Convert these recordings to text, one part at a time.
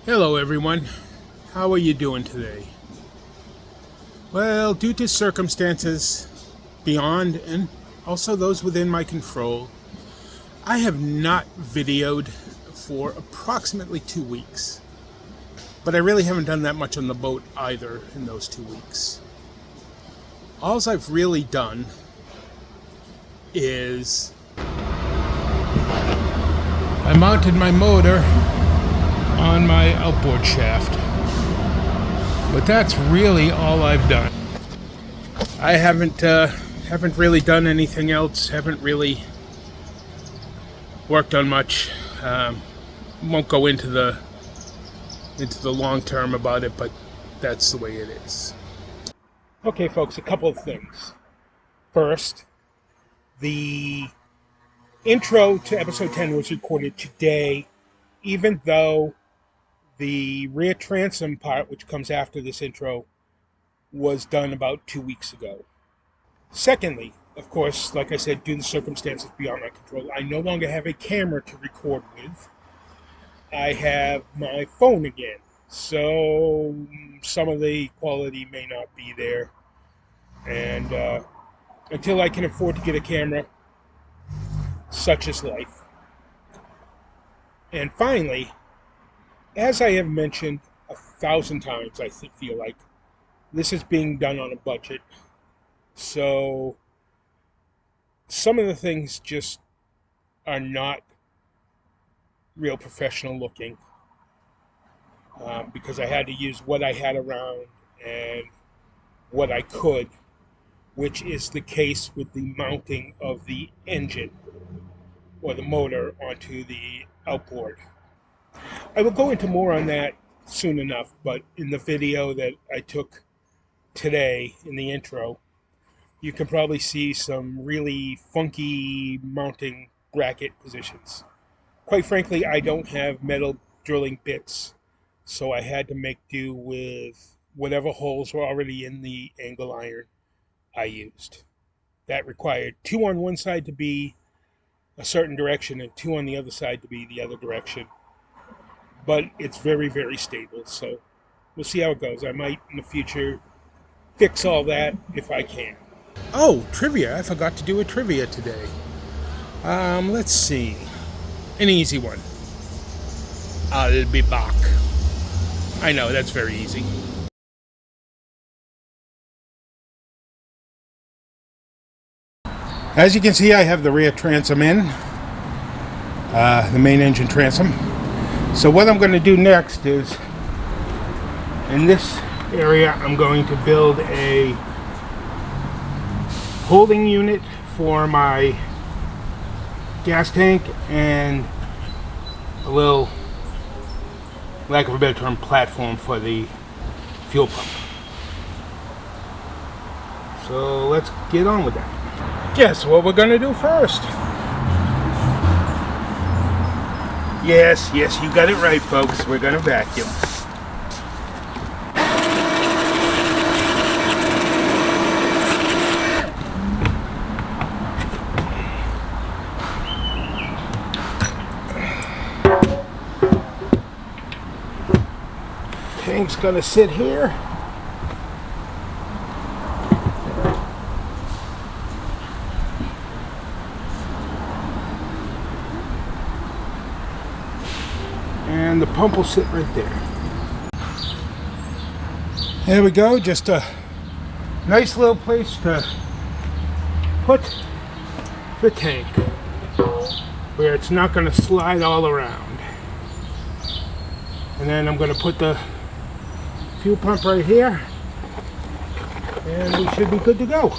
Hello everyone, how are you doing today? Well, due to circumstances beyond and also those within my control, I have not videoed for approximately 2 weeks. But I really haven't done that much on the boat either in those 2 weeks. All I've really done is I mounted my motor on my outboard shaft. But that's really all I've done. I haven't really done anything else. Haven't really worked on much. Won't go into the long term about it, but that's the way it is. Okay, folks, a couple of things. First, the intro to episode 10 was recorded today, even though the rear transom part, which comes after this intro, was done about 2 weeks ago. Secondly, of course, like I said, due to circumstances beyond my control, I no longer have a camera to record with. I have my phone again, so some of the quality may not be there. And until I can afford to get a camera, such is life. And finally, as I have mentioned 1,000 times, I feel like this is being done on a budget. So some of the things just are not real professional looking, because I had to use what I had around and what I could, which is the case with the mounting of the engine or the motor onto the outboard. I will go into more on that soon enough, but in the video that I took today in the intro, you can probably see some really funky mounting bracket positions. Quite frankly, I don't have metal drilling bits, so I had to make do with whatever holes were already in the angle iron I used. That required 2 on one side to be a certain direction and 2 on the other side to be the other direction. But it's very, very stable, so we'll see how it goes. I might, in the future, fix all that if I can. Oh, trivia. I forgot to do a trivia today. Let's see. An easy one. I'll be back. I know, that's very easy. As you can see, I have the rear transom in, the main engine transom. So what I'm going to do next is, in this area, I'm going to build a holding unit for my gas tank and a little, lack of a better term, platform for the fuel pump. So let's get on with that. Guess what we're going to do first? Yes, you got it right, folks. We're going to vacuum. Tank's going to sit here. And the pump will sit right there. There we go, just a nice little place to put the tank where it's not going to slide all around. And then I'm going to put the fuel pump right here, and we should be good to go.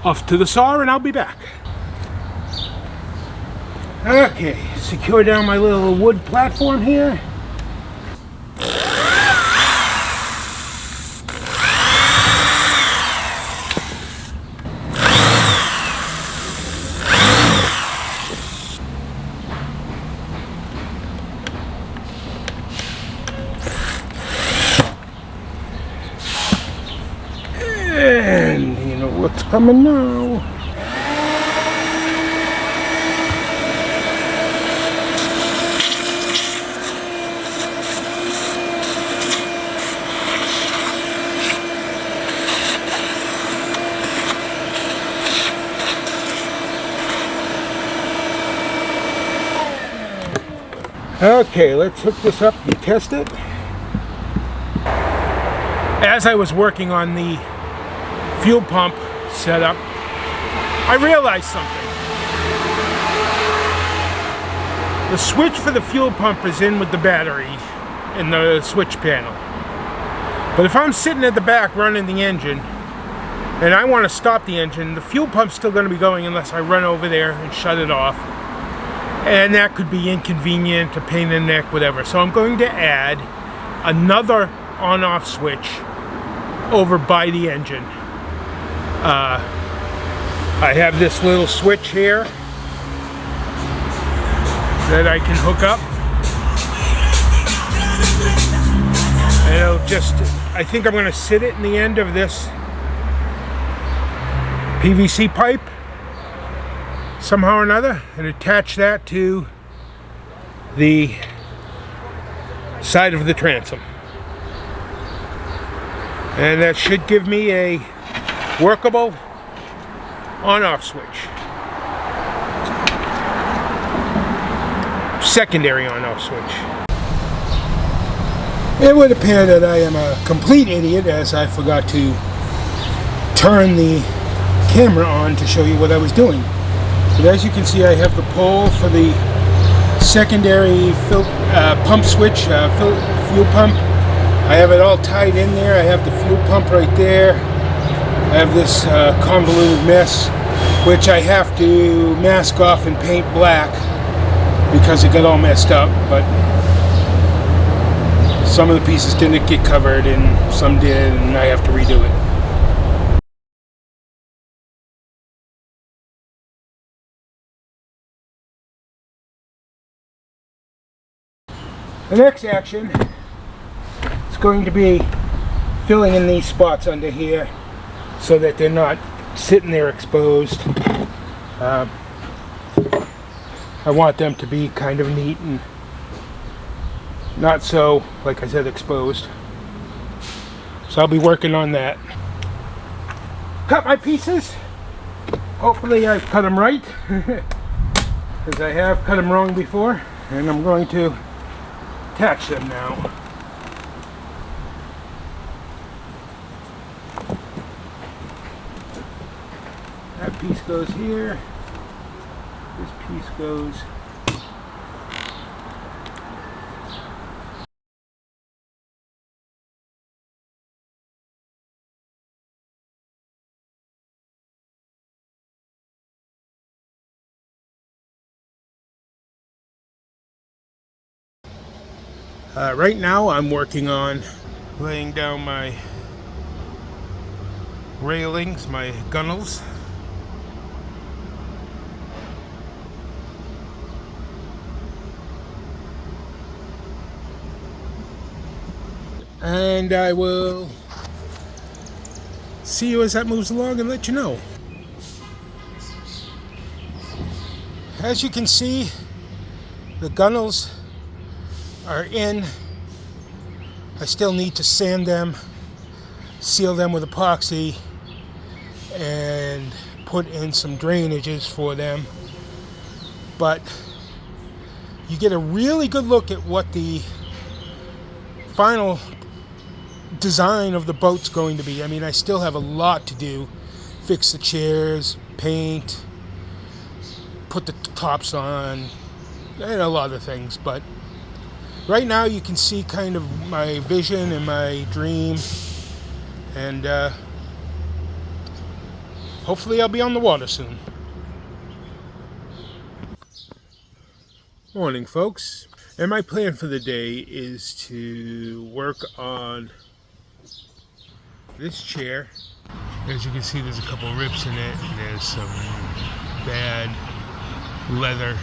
Off to the saw, and I'll be back. Okay, secure down my little wood platform here. Coming now. Okay, let's hook this up and test it. As I was working on the fuel pump setup, I realized something. The switch for the fuel pump is in with the battery in the switch panel. But if I'm sitting at the back running the engine and I want to stop the engine, the fuel pump's still going to be going unless I run over there and shut it off. And that could be inconvenient, a pain in the neck, whatever. So I'm going to add another on-off switch over by the engine. I have this little switch here that I can hook up. And it'll just, I think I'm going to sit it in the end of this PVC pipe somehow or another and attach that to the side of the transom. And that should give me a workable on-off switch. Secondary on-off switch. It would appear that I am a complete idiot as I forgot to turn the camera on to show you what I was doing. But as you can see, I have the pole for the secondary pump switch, fuel pump. I have it all tied in there. I have the fuel pump right there. I have this convoluted mess, which I have to mask off and paint black because it got all messed up. But some of the pieces didn't get covered and some did, and I have to redo it. The next action is going to be filling in these spots under here so that they're not sitting there exposed. I want them to be kind of neat and not so, like I said, exposed. So I'll be working on that. Cut my pieces. Hopefully I've cut them right, because I have cut them wrong before, and I'm going to attach them now. That piece goes here. This piece goes. Right now I'm working on laying down my railings, my gunnels. And I will see you as that moves along and let you know. As you can see, the gunnels are in. I still need to sand them, seal them with epoxy, and put in some drainages for them. But you get a really good look at what the final design of the boat's going to be. I mean, I still have a lot to do. Fix the chairs, paint, put the tops on, and a lot of things. But right now you can see kind of my vision and my dream, and hopefully I'll be on the water soon. Morning, folks. And my plan for the day is to work on this chair. As you can see, there's a couple rips in it, and there's some bad leather.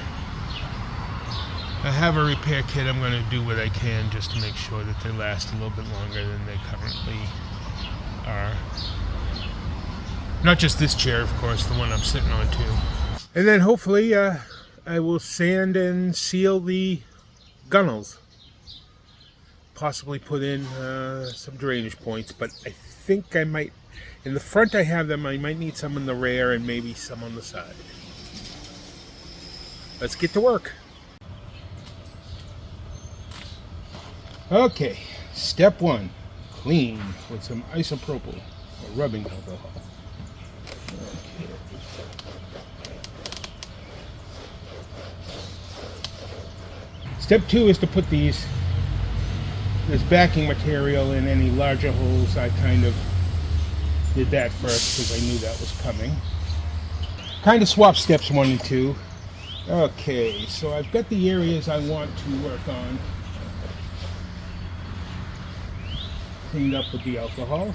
I have a repair kit. I'm going to do what I can just to make sure that they last a little bit longer than they currently are. Not just this chair, of course, the one I'm sitting on too. And then hopefully I will sand and seal the gunnels. Possibly put in some drainage points, but I think I might, in the front I have them, I might need some in the rear and maybe some on the side. Let's get to work. Okay, step one, clean with some isopropyl or rubbing alcohol. Okay. Step two is to put this backing material in any larger holes. I kind of did that first because I knew that was coming. Kind of swap steps 1 and 2. Okay, so I've got the areas I want to work on cleaned up with the alcohol.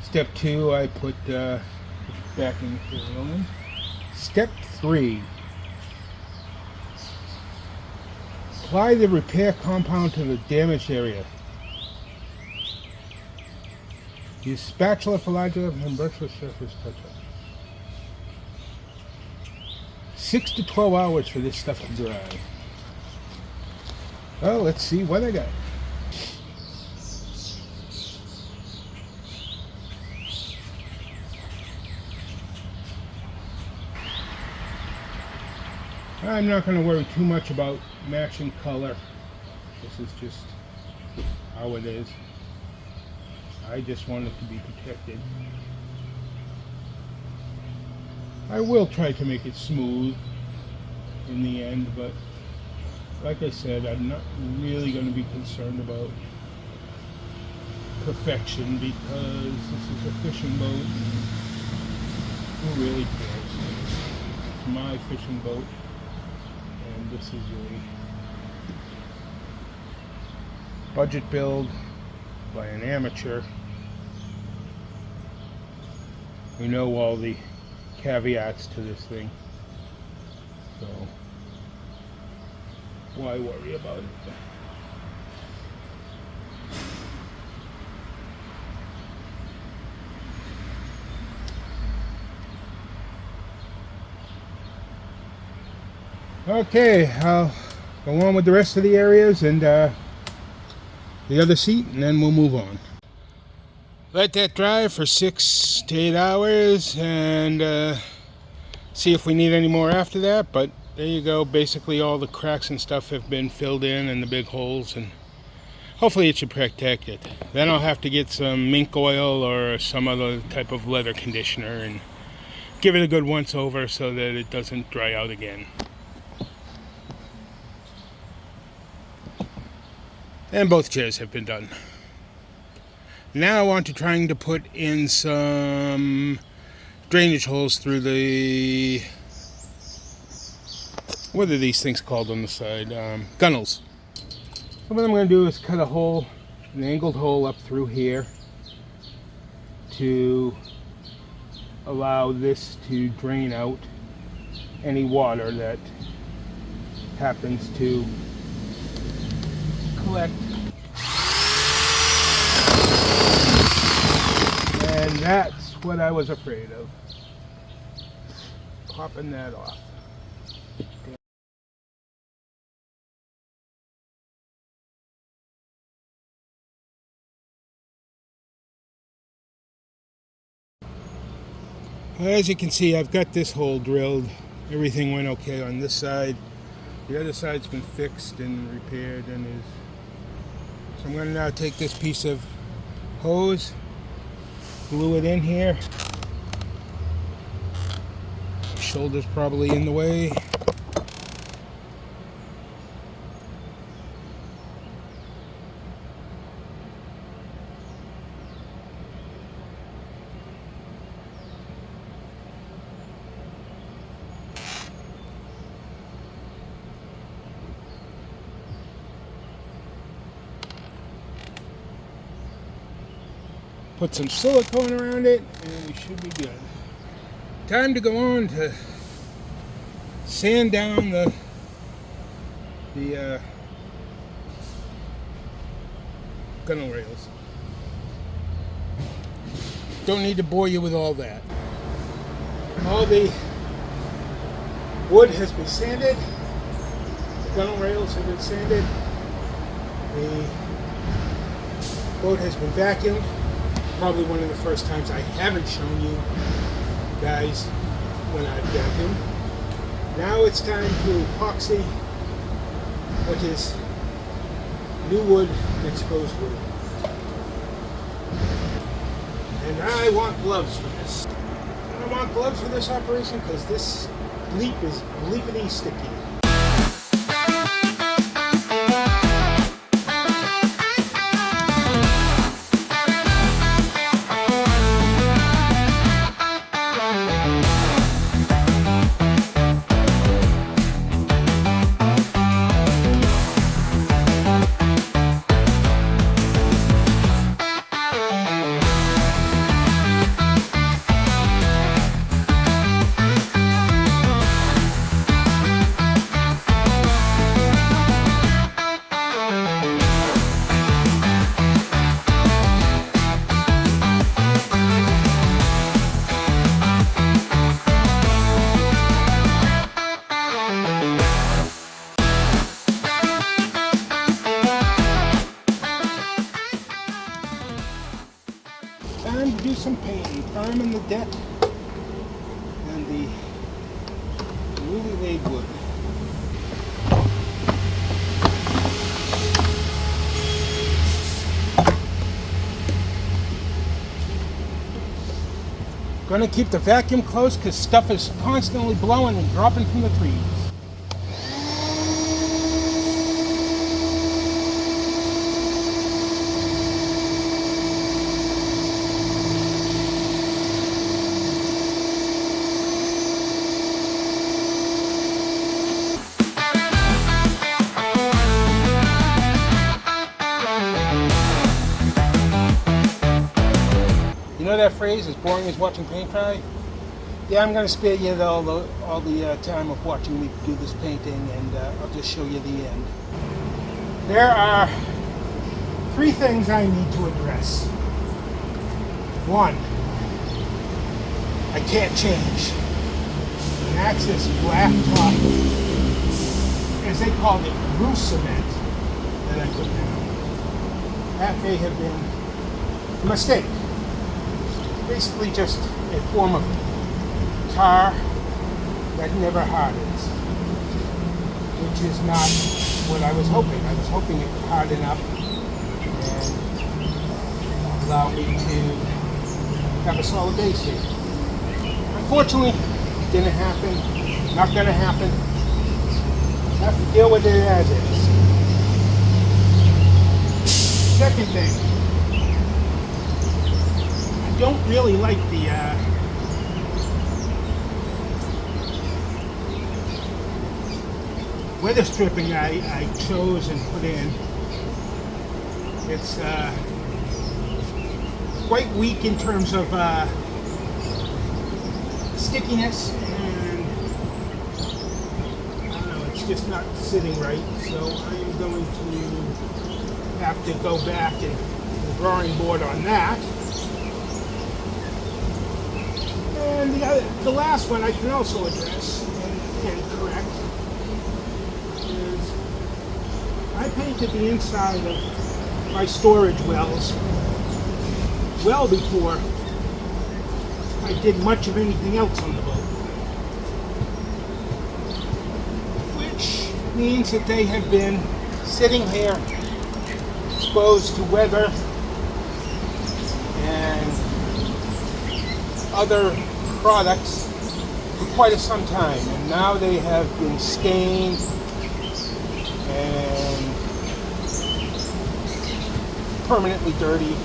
Step 2, I put backing material in. Step 3, apply the repair compound to the damaged area. Use spatula for larger and brushless surface touch-up. 6 to 12 hours for this stuff to dry. Well, let's see what I got. I'm not going to worry too much about matching color. This is just how it is. I just want it to be protected. I will try to make it smooth in the end, but like I said, I'm not really going to be concerned about perfection because this is a fishing boat. Who really cares? It's my fishing boat, and this is a budget build by an amateur. We know all the caveats to this thing, so why worry about it? Okay, I'll go on with the rest of the areas and the other seat, and then we'll move on. Let that dry for 6 to 8 hours and see if we need any more after that. But there you go. Basically all the cracks and stuff have been filled in and the big holes, and hopefully it should protect it. Then I'll have to get some mink oil or some other type of leather conditioner and give it a good once over so that it doesn't dry out again. And both chairs have been done. Now I want to trying to put in some drainage holes through the, what are these things called on the side? Gunnels. So what I'm going to do is cut a hole, an angled hole up through here to allow this to drain out any water that happens to collect. And that's what I was afraid of. Popping that off. As you can see, I've got this hole drilled. Everything went okay on this side. The other side's been fixed and repaired and is. So I'm going to now take this piece of hose, glue it in here. My shoulder's probably in the way. Put some silicone around it and we should be good. Time to go on to sand down the gunnel rails. Don't need to bore you with all that. All the wood has been sanded. The gunnel rails have been sanded. The boat has been vacuumed. Probably one of the first times I haven't shown you guys when I've vacuumed. Now it's time to epoxy, which is new wood and exposed wood. And I want gloves for this. I want gloves for this operation because this leap is bleepity sticky. Time to do some painting, priming the deck and the newly laid wood. Gonna keep the vacuum close because stuff is constantly blowing and dropping from the trees. You know that phrase, as boring as watching paint dry? Yeah, I'm going to spare you all the time of watching me do this painting, and I'll just show you the end. There are 3 things I need to address. 1, I can't change an Axis black top, as they called it, roof cement that I put down. That may have been a mistake. Basically just a form of tar that never hardens, which is not what I was hoping. I was hoping it would harden up and allow me to have a solid base here. Unfortunately, it didn't happen. Not going to happen. Have to deal with it as is. Second thing. I don't really like the weather stripping I chose and put in. It's quite weak in terms of stickiness, and I don't know, it's just not sitting right, so I'm going to have to go back and the drawing board on that. And the last one I can also address and correct is I painted the inside of my storage wells well before I did much of anything else on the boat. Which means that they have been sitting here exposed to weather and other products for quite some time, and now they have been stained and permanently dirty.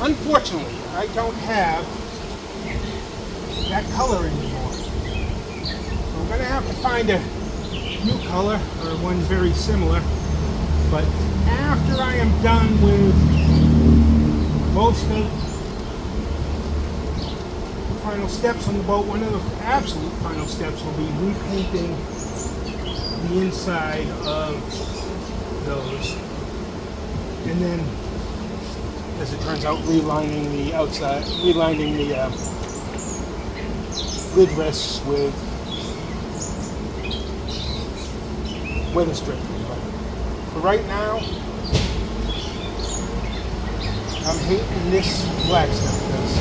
Unfortunately, I don't have that color anymore. So I'm going to have to find a new color or one very similar, but after I am done with most of final steps on the boat, one of the absolute final steps will be repainting the inside of those, and then as it turns out, relining the outside, relining the lid rests with weather stripping. But for right now, I'm hating this black stuff because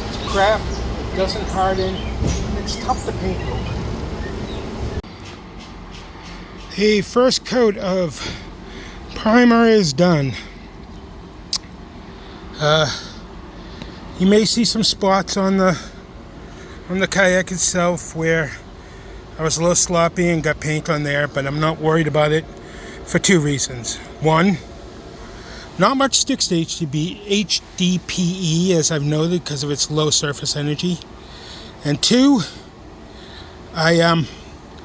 it's crap, it doesn't harden, and it's tough to paint over. The first coat of primer is done. You may see some spots on the kayak itself where I was a little sloppy and got paint on there, but I'm not worried about it for two reasons. One, not much sticks to HDPE, as I've noted, because of its low surface energy. And two, I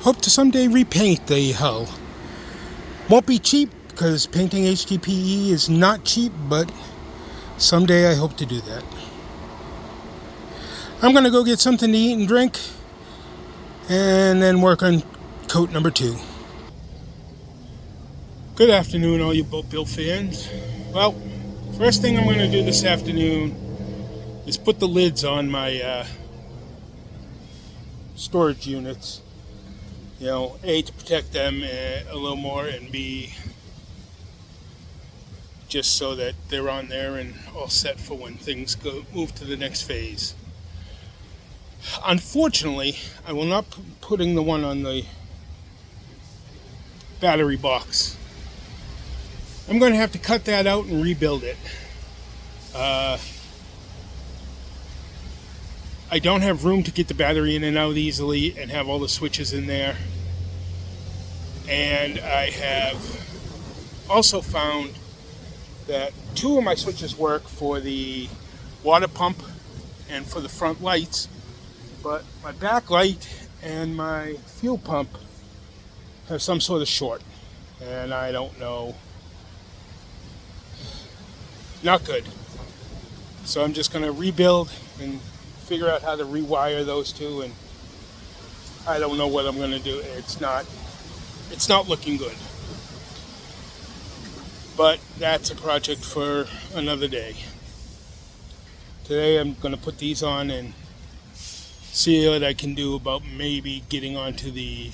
hope to someday repaint the hull. Won't be cheap, because painting HDPE is not cheap, but someday I hope to do that. I'm going to go get something to eat and drink, and then work on coat number 2. Good afternoon, all you Boat Bill fans. Well, first thing I'm going to do this afternoon is put the lids on my storage units. You know, A, to protect them a little more, and B, just so that they're on there and all set for when things move to the next phase. Unfortunately, I will not be putting the one on the battery box. I'm going to have to cut that out and rebuild it. I don't have room to get the battery in and out easily and have all the switches in there. And I have also found that 2 of my switches work for the water pump and for the front lights, but my back light and my fuel pump have some sort of short, and I don't know. Not good. So I'm just going to rebuild and figure out how to rewire those 2, and I don't know what I'm going to do. It's not looking good. But that's a project for another day. Today I'm going to put these on and see what I can do about maybe getting onto the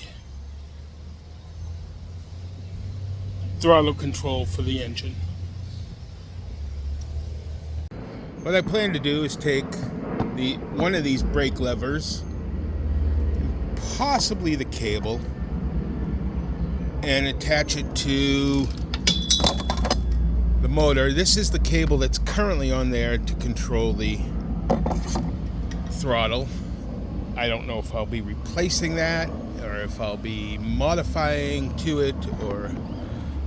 throttle control for the engine. What I plan to do is take one of these brake levers, possibly the cable, and attach it to the motor. This is the cable that's currently on there to control the throttle. I don't know if I'll be replacing that, or if I'll be modifying to it, or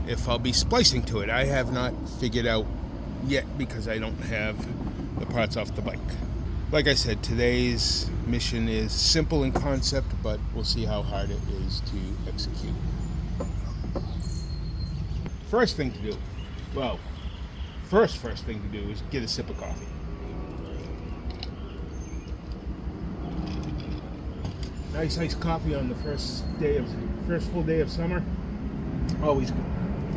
if I'll be splicing to it. I have not figured out yet because I don't have the parts off the bike. Like I said, today's mission is simple in concept, but we'll see how hard it is to execute. First thing to do is get a sip of coffee. Nice iced coffee on the first full day of summer. Always good.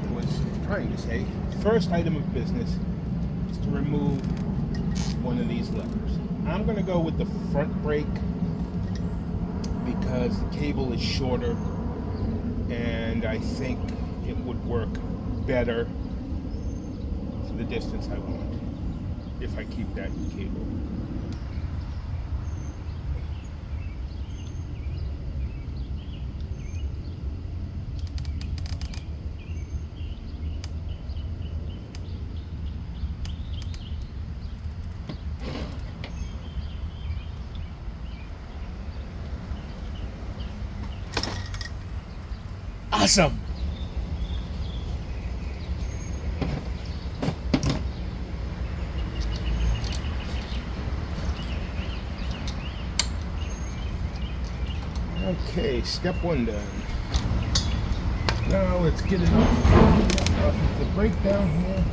I was trying to say, first item of business is to remove one of these levers. I'm going to go with the front brake because the cable is shorter, and I think it would work better for the distance I want if I keep that cable. Awesome! Okay, step 1 done. Now let's get it off of the brake down here.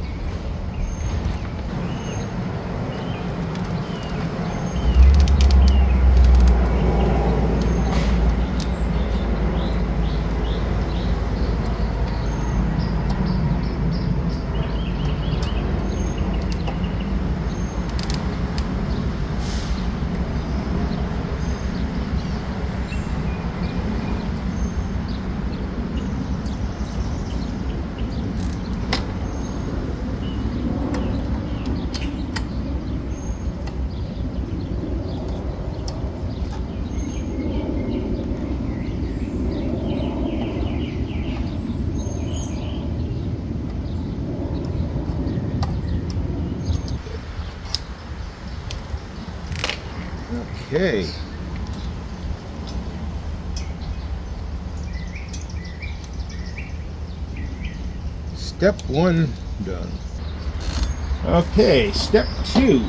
Okay. Step 1 done. Okay, step 2.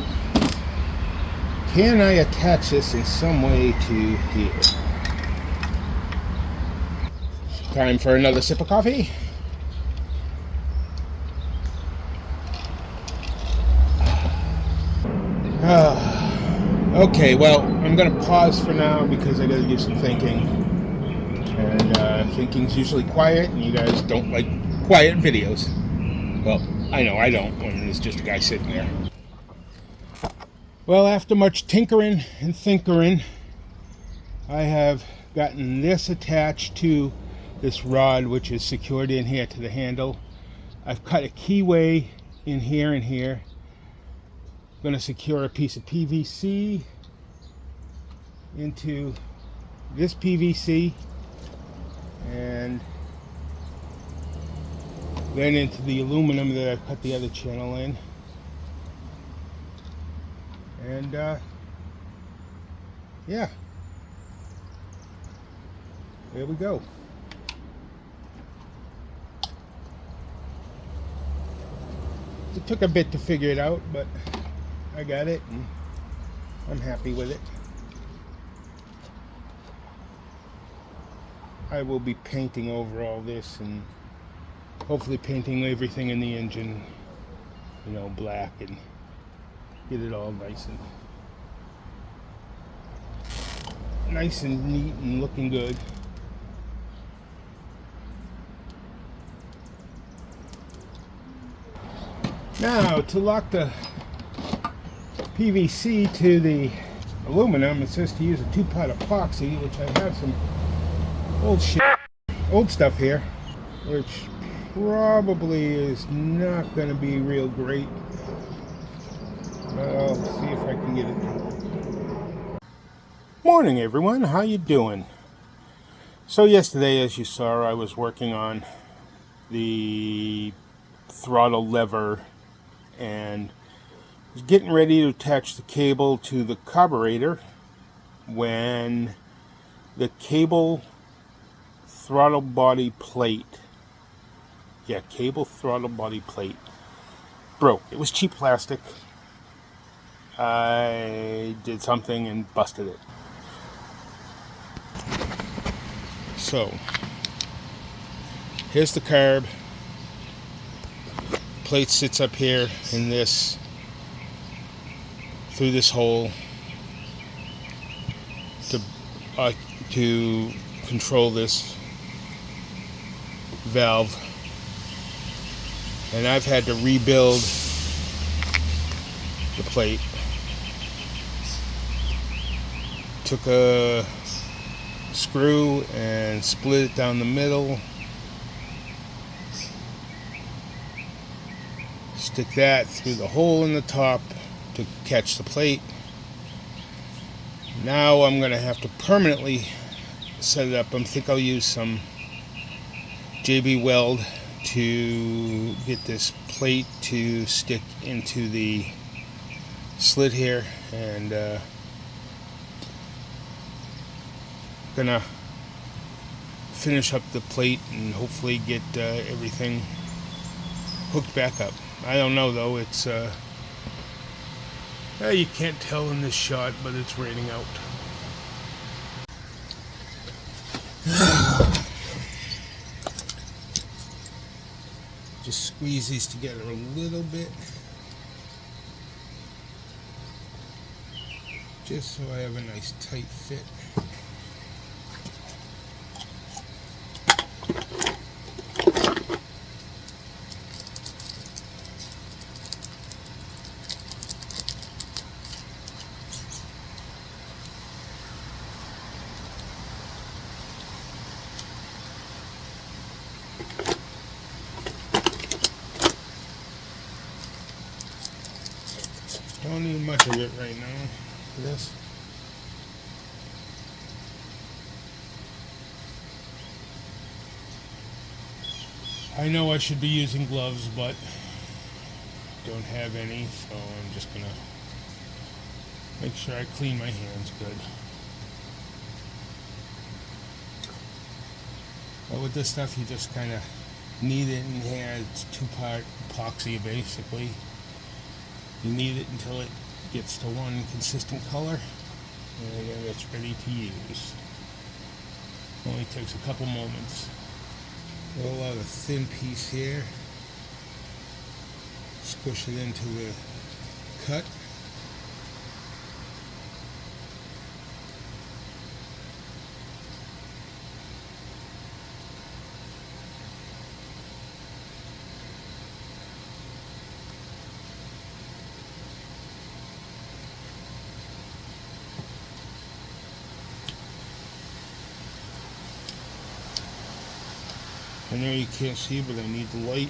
Can I attach this in some way to here? Time for another sip of coffee. Okay, well, I'm going to pause for now because I got to do some thinking. And thinking's usually quiet, and you guys don't like quiet videos. Well, I know I don't when there's just a guy sitting there. Well, after much tinkering and thinkering, I have gotten this attached to this rod, which is secured in here to the handle. I've cut a keyway in here and here. I'm going to secure a piece of PVC into this PVC and then into the aluminum that I've cut the other channel in. And yeah, there we go. It took a bit to figure it out, but I got it and I'm happy with it. I will be painting over all this and hopefully painting everything in the engine, you know, black, and get it all nice and neat and looking good. Now, to lock the PVC to the aluminum, it says to use a 2-pot epoxy, which I have some old stuff here, which probably is not going to be real great, but I'll see if I can get it. Morning, everyone. How you doing? So yesterday, as you saw, I was working on the throttle lever and was getting ready to attach the cable to the carburetor when the cable throttle body plate broke. It was cheap plastic. I did something and busted it. So here's the carb. Plate sits up here in this, through this hole to control this valve, and I've had to rebuild the plate. Took a screw and split it down the middle. Stick that through the hole in the top to catch the plate. Now I'm going to have to permanently set it up. I think I'll use some JB weld to get this plate to stick into the slit here, and gonna finish up the plate and hopefully get everything hooked back up. I don't know though, it's you can't tell in this shot, but it's raining out. Just squeeze these together a little bit, just so I have a nice tight fit. Don't need much of it right now for this. I know I should be using gloves, but don't have any, so I'm just gonna Make sure I clean my hands good. But with this stuff, you just kind of knead it in here. It's two-part epoxy, basically. You knead it until it gets to one consistent color, and then it's ready to use. Only takes a couple moments. Roll out a thin piece here. Squish it into the cut. I know you can't see, but I need the light.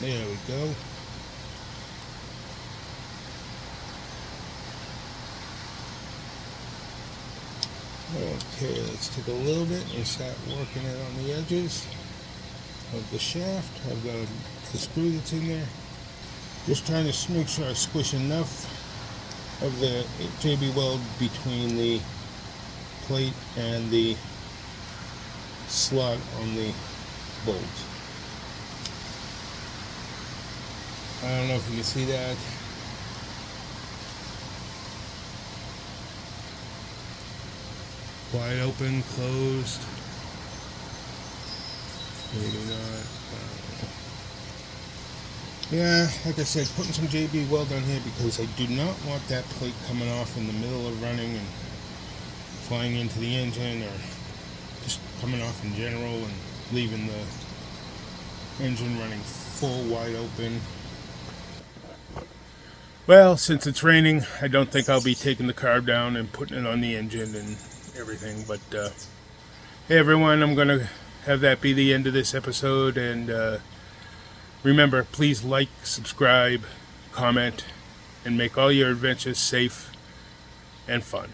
There we go. Okay, let's take a little bit and start working it on the edges of the shaft. I've got the screw that's in there. Just trying to make sure I squish enough of the JB weld between the plate and the slot on the bolt. I don't know if you can see that. Wide open, closed. Maybe not. Yeah, like I said, putting some JB weld on here because I do not want that plate coming off in the middle of running and flying into the engine, or just coming off in general and leaving the engine running full wide open. Well, since it's raining, I don't think I'll be taking the carb down and putting it on the engine and everything. But hey everyone, I'm going to have that be the end of this episode. And remember, please like, subscribe, comment, and make all your adventures safe and fun.